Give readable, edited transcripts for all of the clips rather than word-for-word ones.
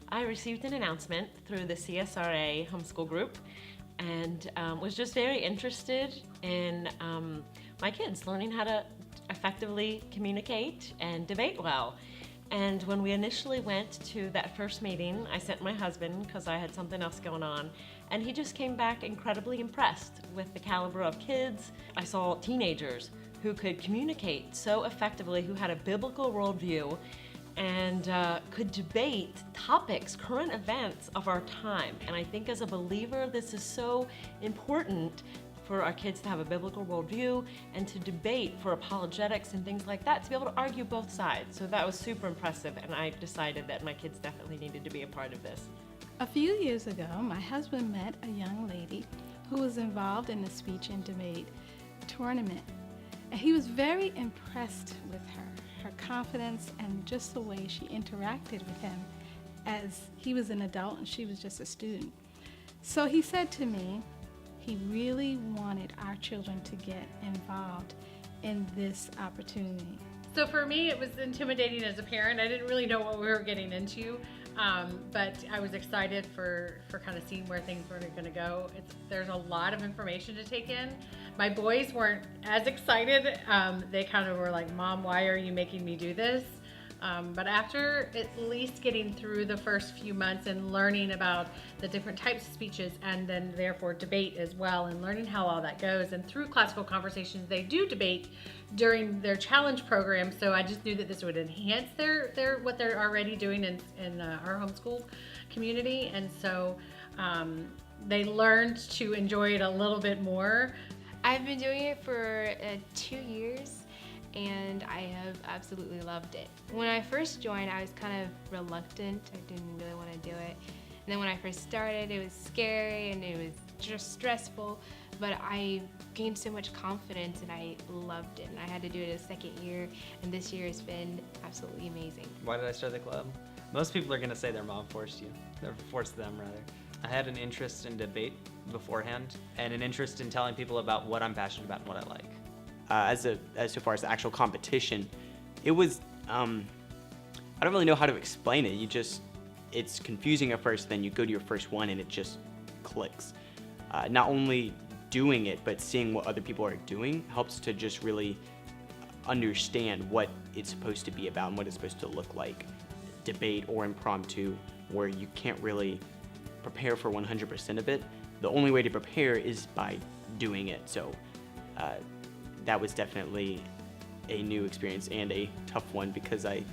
I received an announcement through the CSRA homeschool group and was just very interested in my kids learning how to effectively communicate and debate well. And when we initially went to that first meeting, I sent my husband because I had something else going on, and he just came back incredibly impressed with the caliber of kids. I saw teenagers who could communicate so effectively, who had a biblical worldview, and could debate topics, current events of our time. And I think as a believer, this is so important for our kids to have a biblical worldview and to debate for apologetics and things like that, to be able to argue both sides. So that was super impressive, and I decided that my kids definitely needed to be a part of this. A few years ago, my husband met a young lady who was involved in the speech and debate tournament. And he was very impressed with her confidence, and just the way she interacted with him as he was an adult and she was just a student. So he said to me, he really wanted our children to get involved in this opportunity. So for me, it was intimidating as a parent. I didn't really know what we were getting into, but I was excited for kind of seeing where things were going to go. There's a lot of information to take in. My boys weren't as excited. They kind of were like, "Mom, why are you making me do this?" But after at least getting through the first few months and learning about the different types of speeches, and then therefore debate as well, and learning how all that goes, and through classical conversations they do debate during their challenge program, so I just knew that this would enhance their what they're already doing in our homeschool community, and so they learned to enjoy it a little bit more. I've been doing it for 2 years, and I have absolutely loved it. When I first joined, I was kind of reluctant. I didn't really want to do it. And then when I first started, it was scary and it was just stressful, but I gained so much confidence and I loved it. And I had to do it a second year, and this year has been absolutely amazing. Why did I start the club? Most people are gonna say their mom forced you, or forced them rather. I had an interest in debate beforehand, and an interest in telling people about what I'm passionate about and what I like. As so far as the actual competition, it was, I don't really know how to explain it. It's confusing at first, then you go to your first one and it just clicks. Not only doing it, but seeing what other people are doing helps to just really understand what it's supposed to be about and what it's supposed to look like. Debate or impromptu, where you can't really prepare for 100% of it. The only way to prepare is by doing it. So that was definitely a new experience and a tough one, because I,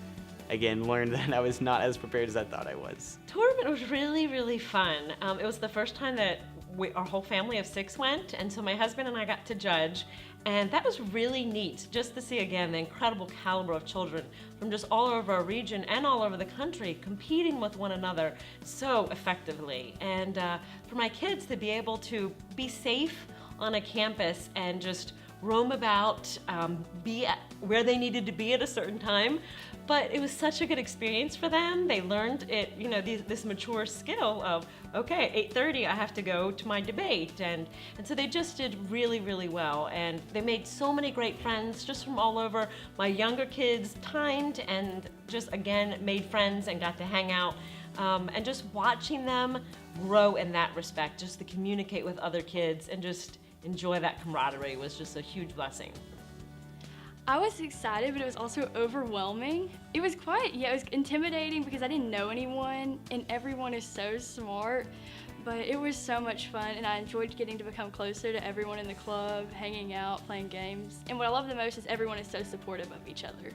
again, learned that I was not as prepared as I thought I was. Tournament was really, really fun. It was the first time that our whole family of 6 went, and so my husband and I got to judge, and that was really neat, just to see again the incredible caliber of children from just all over our region and all over the country competing with one another so effectively. And for my kids to be able to be safe on a campus and just roam about, be at where they needed to be at a certain time. But it was such a good experience for them. They learned it, this mature skill of, okay, at 8:30 I have to go to my debate. And so they just did really, really well. And they made so many great friends just from all over. My younger kids timed and just, again, made friends and got to hang out. And just watching them grow in that respect, just to communicate with other kids and just enjoy that camaraderie was just a huge blessing. I was excited, but it was also overwhelming. It was it was intimidating because I didn't know anyone, and everyone is so smart, but it was so much fun, and I enjoyed getting to become closer to everyone in the club, hanging out, playing games. And what I love the most is everyone is so supportive of each other.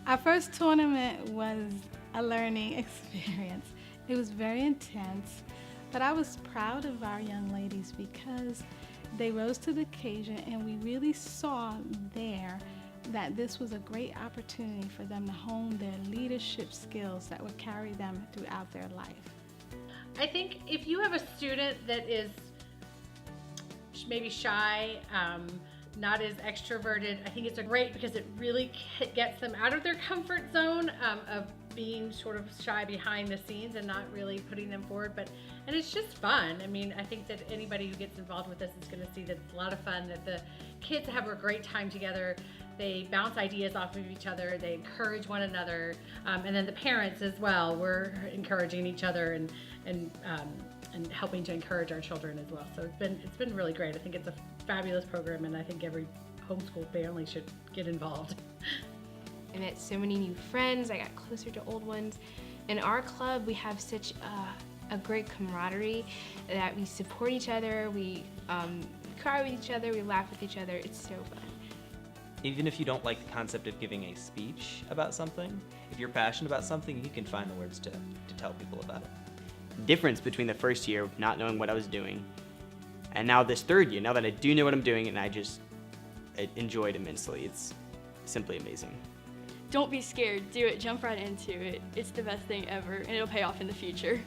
Our first tournament was a learning experience. It was very intense, but I was proud of our young ladies because they rose to the occasion, and we really saw there that this was a great opportunity for them to hone their leadership skills that would carry them throughout their life. I think if you have a student that is maybe shy, not as extroverted, I think it's great because it really gets them out of their comfort zone of being sort of shy behind the scenes and not really putting them forward. And it's just fun. I mean, I think that anybody who gets involved with this is going to see that it's a lot of fun, that the kids have a great time together. They bounce ideas off of each other. They encourage one another, and then the parents as well. We're encouraging each other and helping to encourage our children as well. So it's been really great. I think it's a fabulous program, and I think every homeschool family should get involved. I met so many new friends. I got closer to old ones. In our club, we have such a great camaraderie that we support each other. We cry with each other. We laugh with each other. It's so fun. Even if you don't like the concept of giving a speech about something, if you're passionate about something, you can find the words to tell people about it. Difference between the first year of not knowing what I was doing and now this third year, now that I do know what I'm doing, and I enjoyed immensely. It's simply amazing. Don't be scared. Do it. Jump right into it. It's the best thing ever, and it'll pay off in the future.